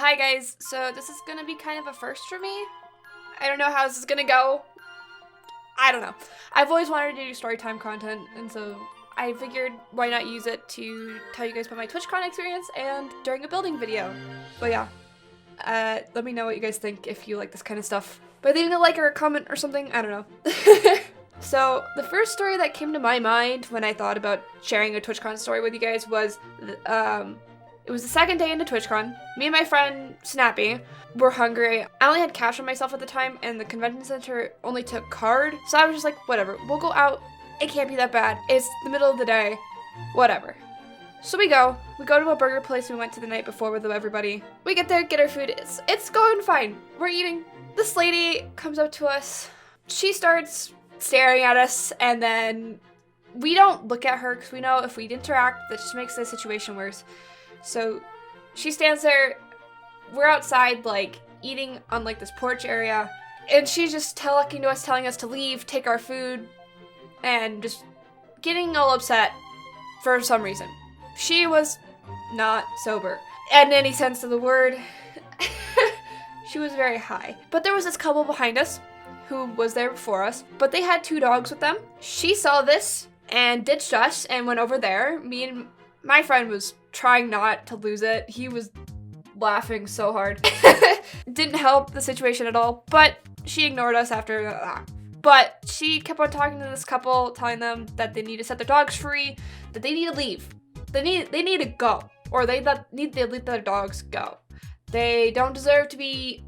Hi guys, so this is gonna be kind of a first for me. I don't know how this is gonna go. I don't know. I've always wanted to do storytime content, and so I figured why not use it to tell you guys about my TwitchCon experience and during a building video. But yeah, let me know what you guys think if you like this kind of stuff by leaving a like or a comment or something. I don't know. So the first story that came to my mind when I thought about sharing a TwitchCon story with you guys was, it was the second day into TwitchCon. Me and my friend Snappy were hungry. I only had cash on myself at the time, and the convention center only took card. So I was just like, whatever, we'll go out. It can't be that bad. It's the middle of the day, whatever. So we go to a burger place we went to the night before with everybody. We get there, get our food. It's going fine. We're eating. This lady comes up to us. She starts staring at us, and then we don't look at her because we know if we interact, that just makes the situation worse. So she stands there. We're outside, like, eating on, like, this porch area, and she's just talking to us, telling us to leave, take our food, and just getting all upset for some reason. She was not sober in any sense of the word. She was very high. But there was this couple behind us who was there before us, but they had 2 dogs with them. She saw this and ditched us and went over there. Me and my friend was trying not to lose it. He was laughing so hard. Didn't help the situation at all, but she ignored us after that. But she kept on talking to this couple, telling them that they need to set their dogs free, that they need to leave. They need to go, or they need to let their dogs go. They don't deserve to be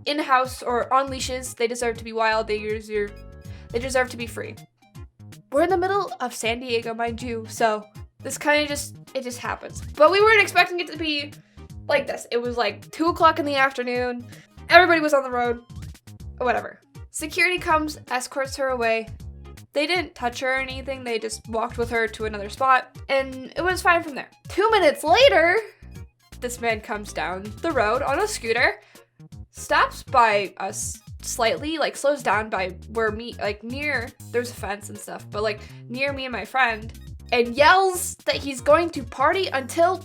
in the house or on leashes. They deserve to be wild. They deserve to be free. We're in the middle of San Diego, mind you, so this kind of just happens. But we weren't expecting it to be like this. It was like 2 o'clock in the afternoon. Everybody was on the road. Whatever. Security comes, escorts her away. They didn't touch her or anything. They just walked with her to another spot, and it was fine from there. 2 minutes later, this man comes down the road on a scooter, stops by us slightly, like slows down by where near, there's a fence and stuff, but like near me and my friend, and yells that he's going to party until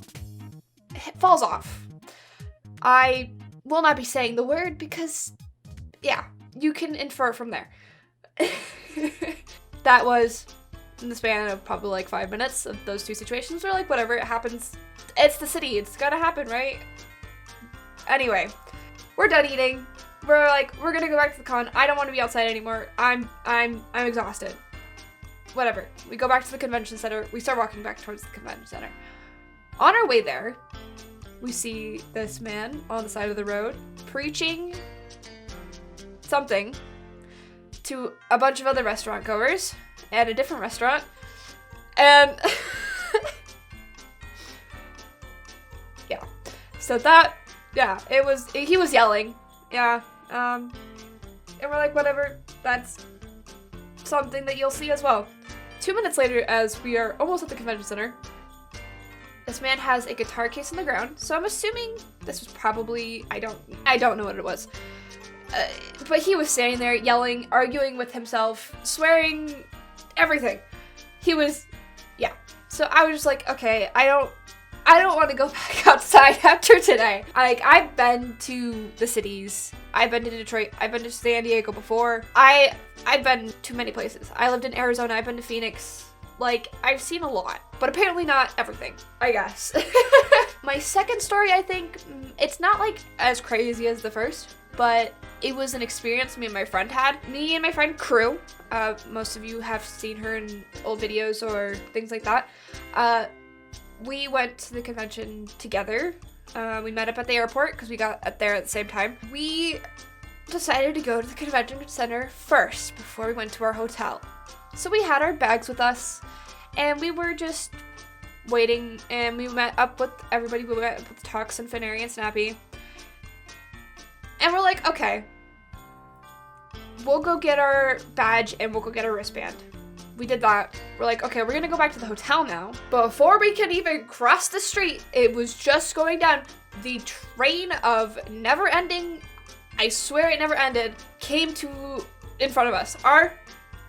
it falls off. I will not be saying the word because, yeah, you can infer from there. That was in the span of probably like 5 minutes of those 2 situations. We're like, whatever, it happens. It's the city, it's gotta happen, right? Anyway, we're done eating. We're like, we're gonna go back to the con. I don't want to be outside anymore. I'm exhausted. Whatever. We go back to the convention center. We start walking back towards the convention center. On our way there, we see this man on the side of the road preaching something to a bunch of other restaurant goers at a different restaurant. And yeah. So that, yeah, he was yelling. Yeah. And we're like, whatever, that's something that you'll see as well. 2 minutes later, as we are almost at the convention center, this man has a guitar case on the ground. So I'm assuming this was probably, I don't know what it was. But he was standing there yelling, arguing with himself, swearing, everything. He was, yeah. So I was just like, okay, I don't want to go back outside after today. Like, I've been to the cities. I've been to Detroit. I've been to San Diego before. I've been to many places. I lived in Arizona. I've been to Phoenix. Like, I've seen a lot, but apparently not everything, I guess. My second story, I think, it's not like as crazy as the first, but it was an experience me and my friend had. Me and my friend Crew, most of you have seen her in old videos or things like that. We went to the convention together. We met up at the airport because we got there at the same time. We decided to go to the convention center first before we went to our hotel. So we had our bags with us, and we were just waiting, and we met up with everybody. We met up with Tux and Finary and Snappy. And we're like, okay, we'll go get our badge and we'll go get our wristband. We did that. We're like, okay, we're gonna go back to the hotel now. But before we can even cross the street, it was just going down. The train of never ending, I swear it never ended, came to in front of us. Our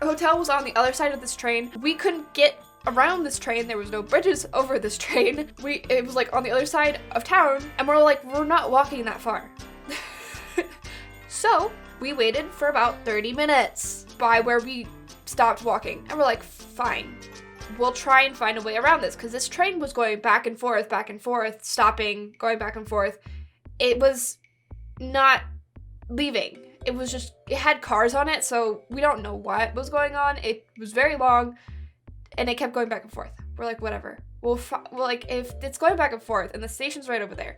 hotel was on the other side of this train. We couldn't get around this train. There was no bridges over this train. It was like on the other side of town, and we're like, we're not walking that far. So we waited for about 30 minutes by where we stopped walking, and we're like, fine, we'll try and find a way around this, because this train was going back and forth, stopping, going back and forth. It was not leaving. It was just, it had cars on it, so we don't know what was going on. It was very long, and it kept going back and forth. We're like, whatever. Well, like, if it's going back and forth, and the station's right over there,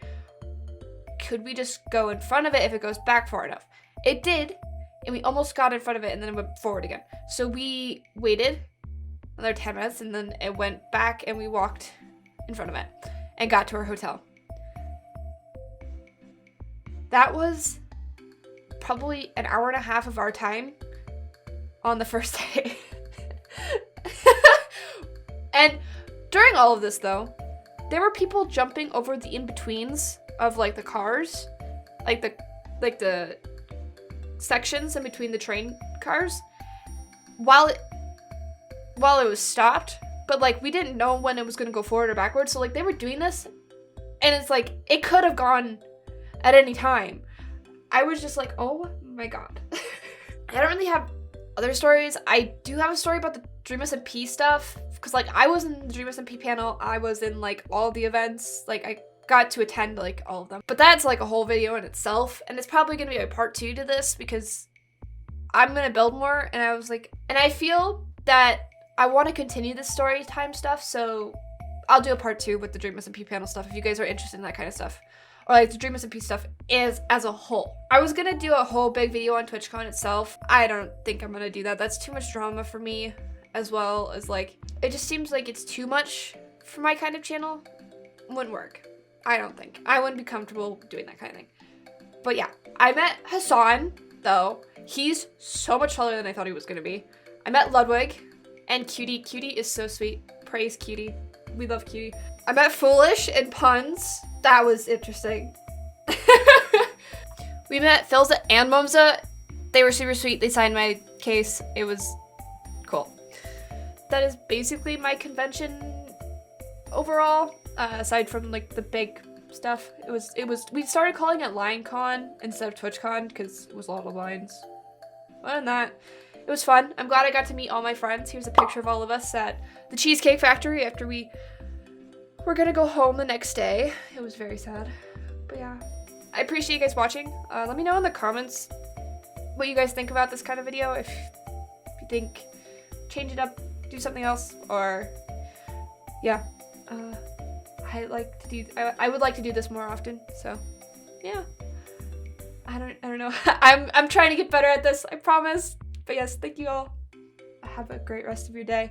could we just go in front of it if it goes back far enough? It did, and we almost got in front of it, and then it went forward again. So we waited another 10 minutes, and then it went back, and we walked in front of it and got to our hotel. That was probably an hour and a half of our time on the first day. And during all of this, though, there were people jumping over the in-betweens of, like, the cars, like the sections in between the train cars, while it was stopped. But, like, we didn't know when it was going to go forward or backwards, so, like, they were doing this, and it's like, it could have gone at any time. I was just like, oh my god. I don't really have other stories. I do have a story about the dsmp stuff, because, like, I was in the dsmp panel. I was in, like, all the events. Like, I got to attend, like, all of them. But that's, like, a whole video in itself, and it's probably gonna be a part 2 to this, because I'm gonna build more, and I was like, and I feel that I want to continue this story time stuff, so I'll do a part 2 with the dsmp panel stuff if you guys are interested in that kind of stuff. Or, like, the dsmp stuff is as a whole. I was gonna do a whole big video on TwitchCon itself. I don't think I'm gonna do that. That's too much drama for me, as well as, like, it just seems like it's too much for my kind of channel. Wouldn't work. I don't think. I wouldn't be comfortable doing that kind of thing. But yeah, I met Hassan, though. He's so much taller than I thought he was gonna be. I met Ludwig and Cutie. Cutie is so sweet. Praise Cutie. We love Cutie. I met Foolish and Puns. That was interesting. We met Philza and Momza. They were super sweet. They signed my case. It was cool. That is basically my convention overall. Aside from, like, the big stuff, we started calling it LineCon instead of TwitchCon because it was a lot of lines. Other than that, it was fun. I'm glad I got to meet all my friends. Here's a picture of all of us at the Cheesecake Factory after we were gonna go home the next day. It was very sad, but yeah. I appreciate you guys watching. Let me know in the comments what you guys think about this kind of video. If you think change it up, do something else, or yeah. I would like to do this more often, so yeah. I don't know. I'm trying to get better at this, I promise. But yes, thank you all. Have a great rest of your day.